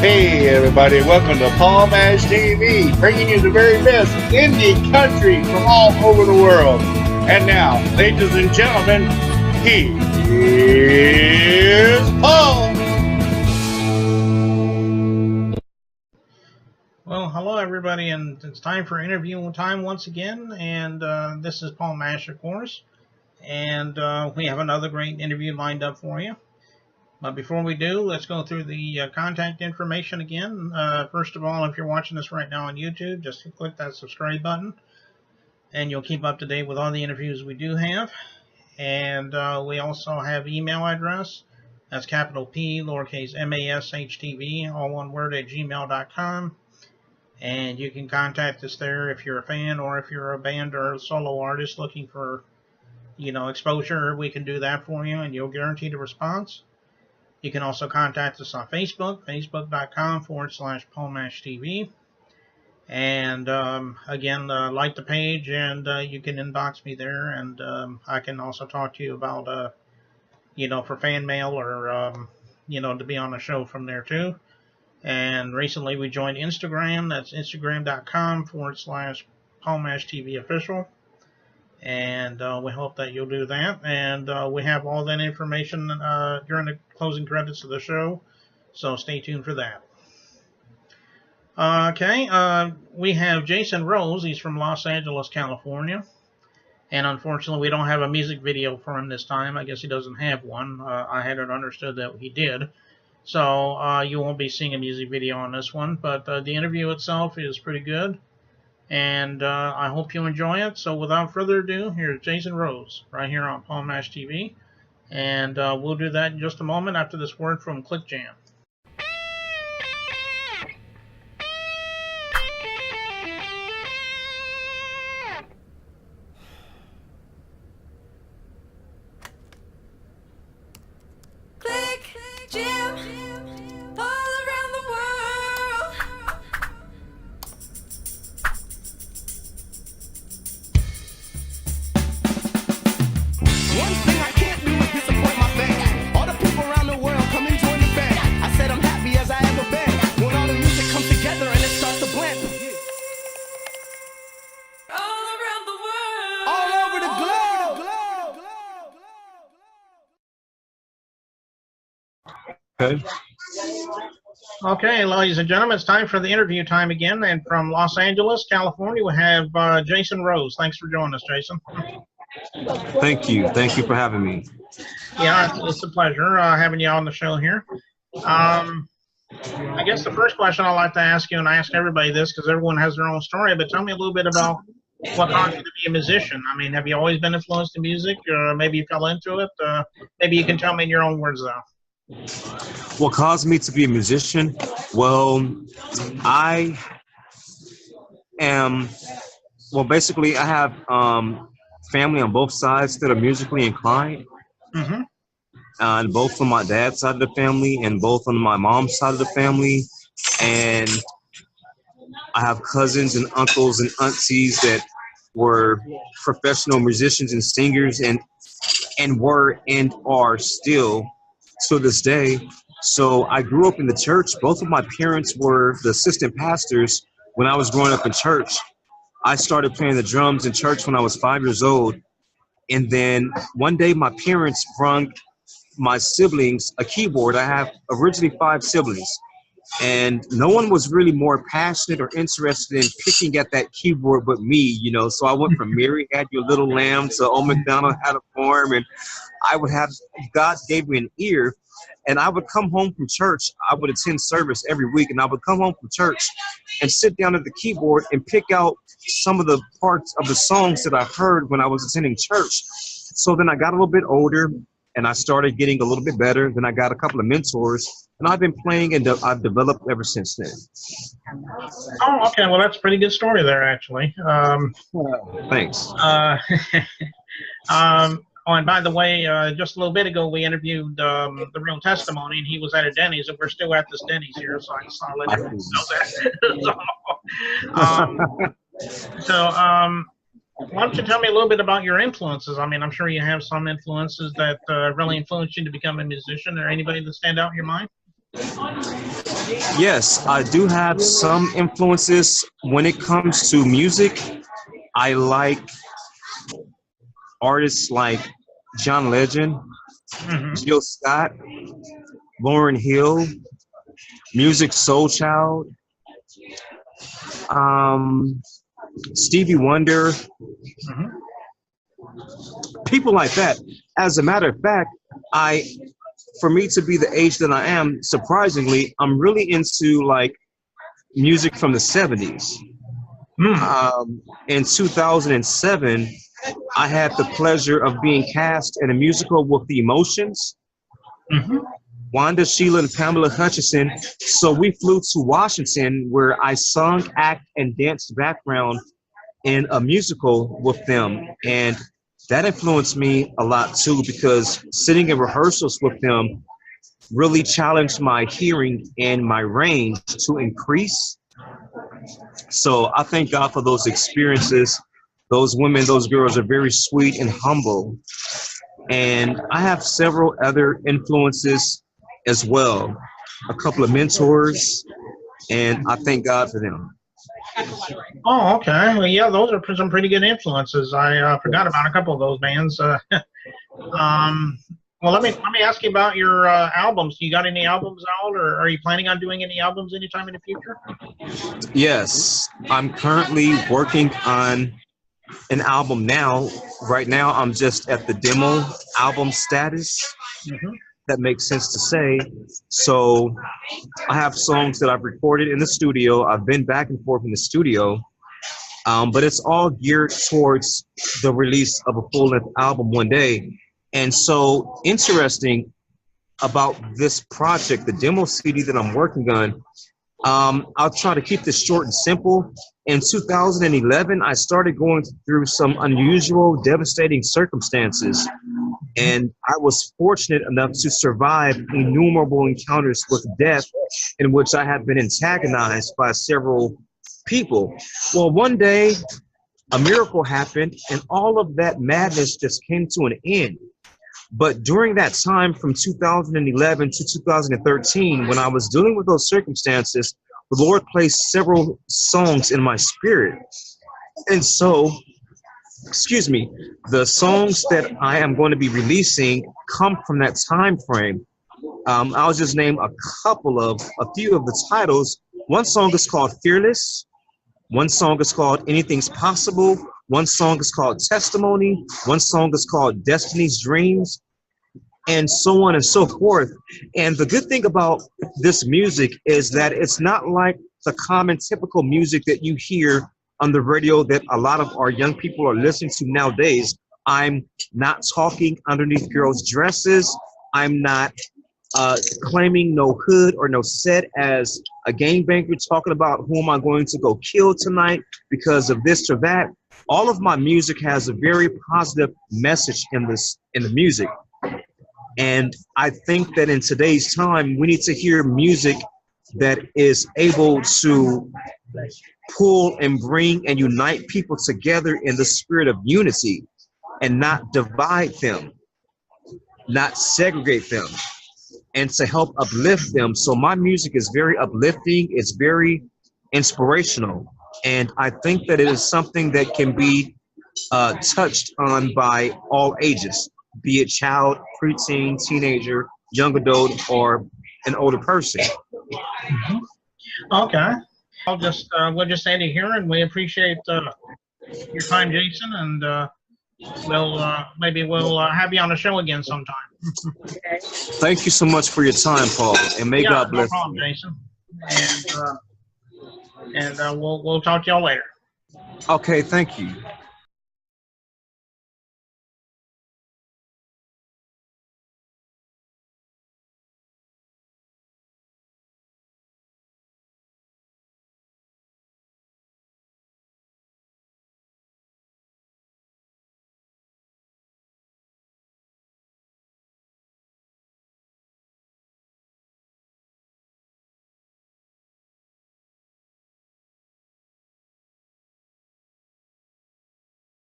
Hey everybody, welcome to Paul Mash TV, bringing you the very best indie country from all over the world. And now, ladies and gentlemen, he is Paul. Well, hello everybody, and it's time for interview time once again, and this is Paul Mash, of course, and we have another great interview lined up for you. But before we do, let's go through the contact information again. First of all, if you're watching this right now on YouTube, just click that subscribe button, and you'll keep up to date with all the interviews we do have. And we also have email address. That's capital P, lowercase MASHTV, all one word, at gmail.com. And you can contact us there if you're a fan or if you're a band or a solo artist looking for, exposure. We can do that for you, and you'll guarantee the response. You can also contact us on Facebook, facebook.com/PaulMashTV. And again, like the page, and you can inbox me there, and I can also talk to you about, for fan mail or, to be on a show from there too. And recently we joined Instagram. That's instagram.com/PaulMashTV official. And we hope that you'll do that. And we have all that information during the closing credits of the show, so stay tuned for that. We have Jason Rose. He's from Los Angeles, California. And unfortunately, we don't have a music video for him this time. I guess he doesn't have one. I had it understood that he did. So you won't be seeing a music video on this one. But the interview itself is pretty good. And I hope you enjoy it. So without further ado, here's Jason Rose right here on Paul Mash TV. And we'll do that in just a moment after this word from ClickJam. Okay, ladies and gentlemen, it's time for the interview time again. And from Los Angeles, California, we have Jason Rose. Thanks for joining us, Jason. Thank you. Thank you for having me. Yeah, it's a pleasure having you on the show here. I guess the first question I'd like to ask you, and I ask everybody this because everyone has their own story, but tell me a little bit about what caused you to be a musician. I mean, have you always been influenced in music, or maybe you fell into it? Maybe you can tell me in your own words, though. What caused me to be a musician? Well, basically I have family on both sides that are musically inclined. Mm-hmm. And both on my dad's side of the family and both on my mom's side of the family. And I have cousins and uncles and aunties that were professional musicians and singers and were and are still to this day. So I grew up in the church. Both of my parents were the assistant pastors when I was growing up in church. I started playing the drums in church when I was 5 years old. And then one day my parents brought my siblings a keyboard. I have originally 5 siblings. And no one was really more passionate or interested in picking at that keyboard but me, So I went from Mary Had Your Little Lamb to Old MacDonald Had a Farm, and God gave me an ear, and I would come home from church. I would attend service every week, and I would come home from church and sit down at the keyboard and pick out some of the parts of the songs that I heard when I was attending church. So then I got a little bit older, and I started getting a little bit better. Then I got a couple of mentors, and I've been playing, and I've developed ever since then. Oh, okay. Well, that's a pretty good story there, actually. Thanks. Oh, and by the way, just a little bit ago, we interviewed the Real Testimony, and he was at a Denny's, and we're still at this Denny's here, so I just want to let everyone know that. Why don't you tell me a little bit about your influences? I mean, I'm sure you have some influences that really influenced you to become a musician, or anybody that stand out in your mind? Yes, I do have some influences when it comes to music. I like artists like John Legend, Hmm. Jill Scott, Lauryn Hill, Music Soul Child, um, Stevie Wonder, Hmm. people like that. As a matter of fact, I, for me to be the age that I am, surprisingly, I'm really into like music from the 70s. Mm. In 2007, I had the pleasure of being cast in a musical with the Emotions, Hmm. Wanda, Sheila, and Pamela Hutchison. So we flew to Washington where I sung, act, and danced background in a musical with them. And that influenced me a lot too because sitting in rehearsals with them really challenged my hearing and my range to increase. So I thank God for those experiences. Those women, those girls are very sweet and humble. And I have several other influences as well, a couple of mentors, and I thank God for them. Oh, okay. Well, yeah, those are some pretty good influences. I forgot about a couple of those bands. Um, well, let me ask you about your albums. You got any albums out, or are you planning on doing any albums anytime in the future? Yes, I'm currently working on an album now. Right now, I'm just at the demo album status. Hmm. That makes sense to say. So I have songs that I've recorded in the studio. I've been back and forth in the studio, but it's all geared towards the release of a full-length album one day. And so interesting about this project, the demo CD that I'm working on, I'll try to keep this short and simple. In 2011, I started going through some unusual, devastating circumstances, and I was fortunate enough to survive innumerable encounters with death in which I have been antagonized by several people. Well, one day, a miracle happened, and all of that madness just came to an end. But during that time from 2011 to 2013, when I was dealing with those circumstances, the Lord placed several songs in my spirit. And so, excuse me, the songs that I am going to be releasing come from that time frame. I'll just name a few of the titles. One song is called Fearless. One song is called Anything's Possible. One song is called Testimony. One song is called Destiny's Dreams, and so on and so forth. And the good thing about this music is that it's not like the common typical music that you hear on the radio that a lot of our young people are listening to nowadays. I'm not talking underneath girls' dresses. I'm not claiming no hood or no set as a gangbanger, talking about who am I going to go kill tonight because of this or that. All of my music has a very positive message in the music. And I think that in today's time, we need to hear music that is able to pull and bring and unite people together in the spirit of unity and not divide them, not segregate them, and to help uplift them. So my music is very uplifting, it's very inspirational. And I think that it is something that can be touched on by all ages, be it child, preteen, teenager, young adult, or an older person. Hmm. Okay. We'll just end it here, and we appreciate your time, Jason, and maybe we'll have you on the show again sometime. Thank you so much for your time, Paul, and may Yeah, God no bless problem, you. Jason. And we'll talk to y'all later. Okay, thank you.